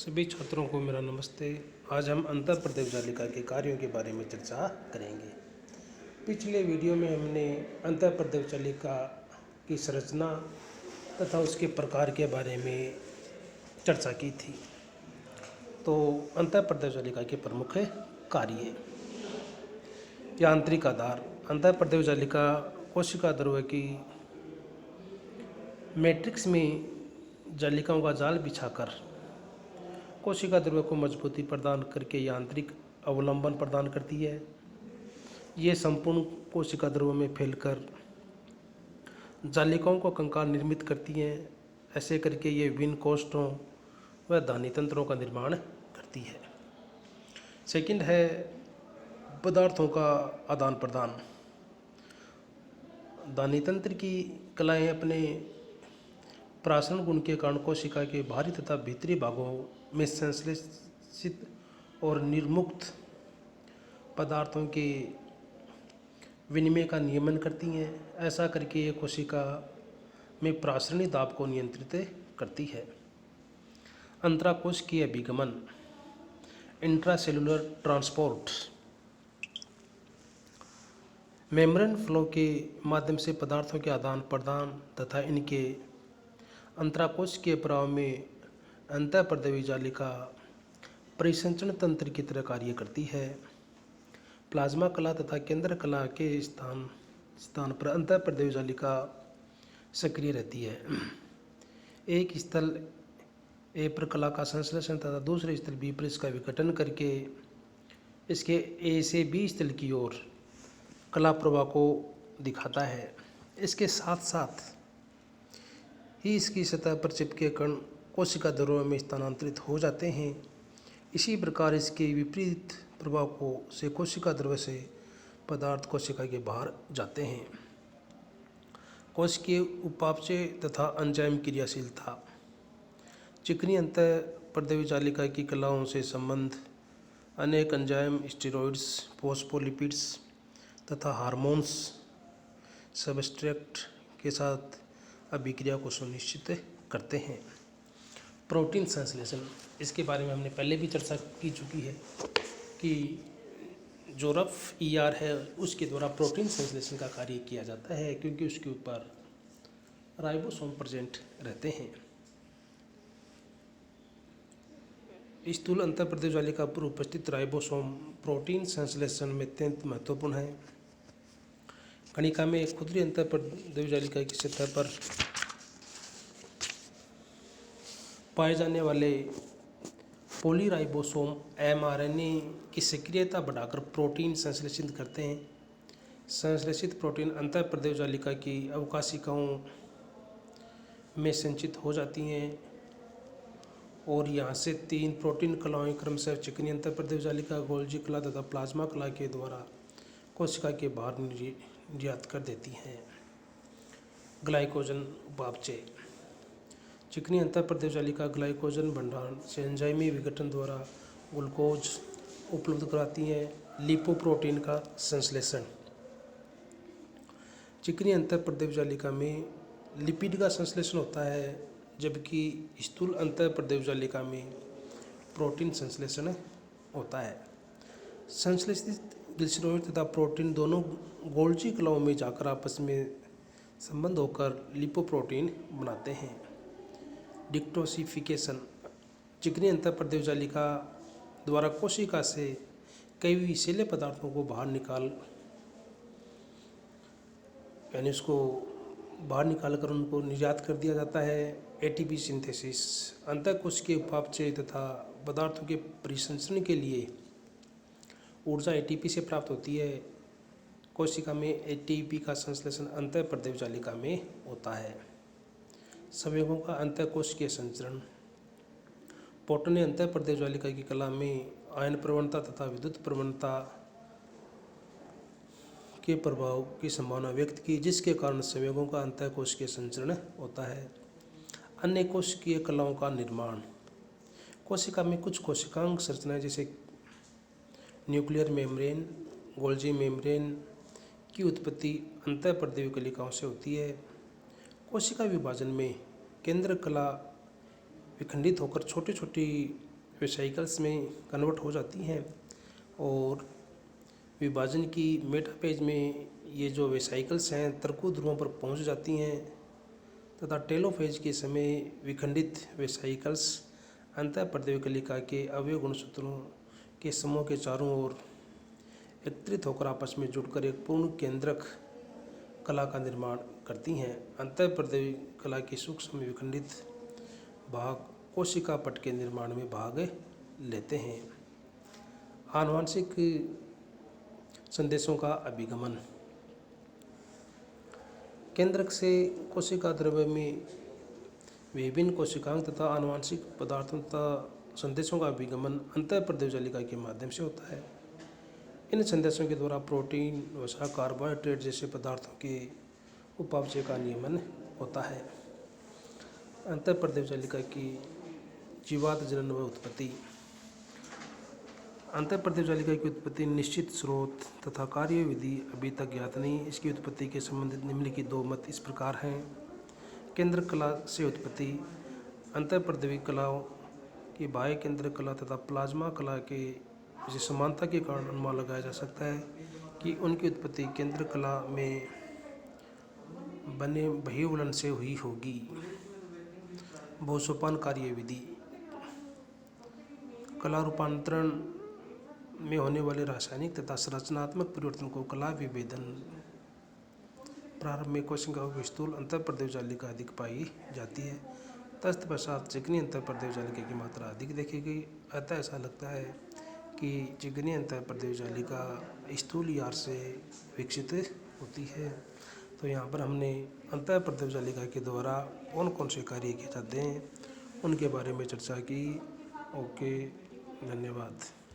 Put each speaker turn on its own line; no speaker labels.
सभी छात्रों को मेरा नमस्ते। आज हम अंतःप्रदेश जालिका के कार्यों के बारे में चर्चा करेंगे। पिछले वीडियो में हमने अंतःप्रदेश जालिका की संरचना तथा उसके प्रकार के बारे में चर्चा की थी। तो अंतःप्रदेश जालिका के प्रमुख कार्य। यांत्रिक आधार। अंतःप्रदेश जालिका कोशिका द्रव्य की मैट्रिक्स में जालिकाओं का जाल बिछाकर कोशिका द्रव्य को मजबूती प्रदान करके यांत्रिक अवलंबन प्रदान करती है। ये संपूर्ण कोशिका द्रव्य में फैलकर जालिकाओं को कंकाल निर्मित करती हैं। ऐसे करके ये विभिन्न कोष्ठों व धानी तंत्रों का निर्माण करती है। सेकंड है पदार्थों का आदान प्रदान। धानी तंत्र की कलाएं अपने प्रासरण गुण के कारण कोशिका के बाहरी तथा भीतरी भागों में संश्लेषित और निर्मुक्त पदार्थों के विनिमय का नियमन करती हैं। ऐसा करके ये कोशिका में प्रासरणी दाब को नियंत्रित करती है। अंतराकोशिकीय अभिगमन, इंट्रासेलुलर ट्रांसपोर्ट। मेम्ब्रेन फ्लो के माध्यम से पदार्थों के आदान प्रदान तथा इनके अंतराकोशिकीय प्रवाह में अंतःप्रदेवी जालिका परिसंचरण तंत्र की तरह कार्य करती है। प्लाज्मा कला तथा केंद्र कला के स्थान पर अंतःप्रदेवी जालिका सक्रिय रहती है। एक स्थल ए पर कला का संश्लेषण तथा दूसरे स्थल बी पर इसका विघटन करके इसके ए से बी स्थल की ओर कला प्रवाह को दिखाता है। इसके साथ साथ ही इसकी सतह पर चिपके कण कोशिका द्रव्य में स्थानांतरित हो जाते हैं। इसी प्रकार इसके विपरीत प्रभाव को से कोशिका द्रव्य से पदार्थ कोशिका के बाहर जाते हैं। कोशिकीय उपापचय तथा एंजाइम क्रियाशीलता। चिकनी अंतःप्रदेवी जालिका की कलाओं से संबंध अनेक एंजाइम, स्टेरॉइड्स, फॉस्फोलिपिड्स तथा हार्मोन्स सबस्ट्रेट के साथ अभिक्रिया को सुनिश्चित करते हैं। प्रोटीन संश्लेषण, इसके बारे में हमने पहले भी चर्चा की चुकी है कि जो रफ ईआर है उसके द्वारा प्रोटीन संश्लेषण का कार्य किया जाता है, क्योंकि उसके ऊपर राइबोसोम प्रेजेंट रहते हैं। स्थूल अंतःप्रदेश जालिका पर उपस्थित राइबोसोम प्रोटीन संश्लेषण में अत्यंत महत्वपूर्ण है। कणिका में एक खुदरी अंतःप्रदेश जालिका की सतह पर पाए जाने वाले पॉलीराइबोसोम एमआरएनए की सक्रियता बढ़ाकर प्रोटीन संश्लेषित करते हैं। संश्लेषित प्रोटीन अंतःप्रदेश जालिका की अवकाशिकाओं में संचित हो जाती हैं और यहाँ से 3 प्रोटीन कलाएं क्रमशः चिकनी अंतःप्रदेश जालिका, गोल्जी कला तथा प्लाज्मा कला के द्वारा कोशिका के बाहर निर्यात कर देती हैं। ग्लाइकोजन उपापचय। चिकनी अंतःप्रदेश जालिका ग्लाइकोजन भंडारण से एंजाइमी विघटन द्वारा ग्लूकोज उपलब्ध कराती हैं। लिपोप्रोटीन का संश्लेषण। चिकनी अंतःप्रदेश जालिका में लिपिड का संश्लेषण होता है, जबकि स्थूल अंतःप्रदेश जालिका में प्रोटीन संश्लेषण होता है। संश्लेषित ग्लिसरॉइड तथा प्रोटीन दोनों गोल्जी कलाओं में जाकर आपस में संबंध होकर लिपोप्रोटीन बनाते हैं। डिटॉक्सिफिकेशन। चिकनी अंतःप्रदेश जालिका द्वारा कोशिका से कई विषैले पदार्थों को बाहर निकालकर उनको निर्यात कर दिया जाता है। ATP synthesis. अंतःकोशिकीय उपापचय तथा पदार्थों के परिसंचरण के लिए ऊर्जा एटीपी से प्राप्त होती है। कोशिका में एटीपी का संश्लेषण अंतःप्रदेश जालिका में होता है। संवेगों का अंतःकोशिकीय संचरण। पोर्टर ने अंतःप्रदेश जालिका की कला में आयन प्रवणता तथा विद्युत प्रवणता के प्रभाव की संभावना व्यक्त की, जिसके कारण संवेगों का अंतःकोशिकीय संचरण होता है। अन्य कोशिकीय कलाओं का निर्माण। कोशिका में कुछ कोशिकांग संरचनाएं जैसे न्यूक्लियर मेम्ब्रेन, गोल्जी मेम्ब्रेन की उत्पत्ति अंतःप्रदेवी कलिकाओं से होती है। कोशिका विभाजन में केंद्र कला विखंडित होकर छोटी छोटी वेसाइकल्स में कन्वर्ट हो जाती हैं और विभाजन की मेटाफेज में ये जो वेसाइकल्स हैं तर्कु ध्रुवों पर पहुंच जाती हैं तथा टेलोफेज के समय विखंडित वेसाइकल्स अंतःपर्दवी कलिका के अवयव गुणसूत्रों के समूह के चारों ओर एकत्रित होकर आपस में जुड़कर एक पूर्ण केंद्रक कला का निर्माण करती हैं। अंतःपर्दवी कला के सूक्ष्म विखंडित भाग कोशिका पट के निर्माण में भाग लेते हैं। आनुवंशिक संदेशों का अभिगमन। केंद्रक से कोशिका द्रव्य में विभिन्न कोशिकांग तथा आनुवंशिक पदार्थों तथा संदेशों का अभिगमन अंतःपर्दवी जालिका के माध्यम से होता है। इन संदेशों के द्वारा प्रोटीन, वसा, कार्बोहाइड्रेट जैसे पदार्थों के उपापचय का नियमन होता है। अंतःपर्दवी जालिका की जीवात जनन व उत्पत्ति। अंतःपर्दवी जालिका की उत्पत्ति निश्चित स्रोत तथा कार्य विधि अभी तक ज्ञात नहीं। इसकी उत्पत्ति के संबंधित निम्नलिखित दो मत इस प्रकार हैं। केंद्र कला से उत्पत्ति। अंतःपर्दवी कलाओं की बाह्य केंद्र कला तथा प्लाज्मा कला के समानता के कारण अनुमान लगाया जा सकता है कि उनकी उत्पत्ति केंद्र कला में बने बहिर्वलन से हुई होगी। बहुसोपान कार्य विधि। कला रूपांतरण में होने वाले रासायनिक तथा संरचनात्मक परिवर्तन को कला विभेदन। प्रारंभ में कोशिकाओं की स्थूल अंतःपर्दवी जालिका अधिक पाई जाती है, तत्पश्चात चिकनी अंतःपर्दवी जालिका की मात्रा अधिक देखी गई। अतः ऐसा लगता है कि चिकनी अंतःपर्दवी जालिका स्थूल यार से विकसित होती है। तो यहाँ पर हमने अंतःपर्दवी जालिका के द्वारा कौन कौन से कार्य किए जाते हैं उनके बारे में चर्चा की। ओके, धन्यवाद।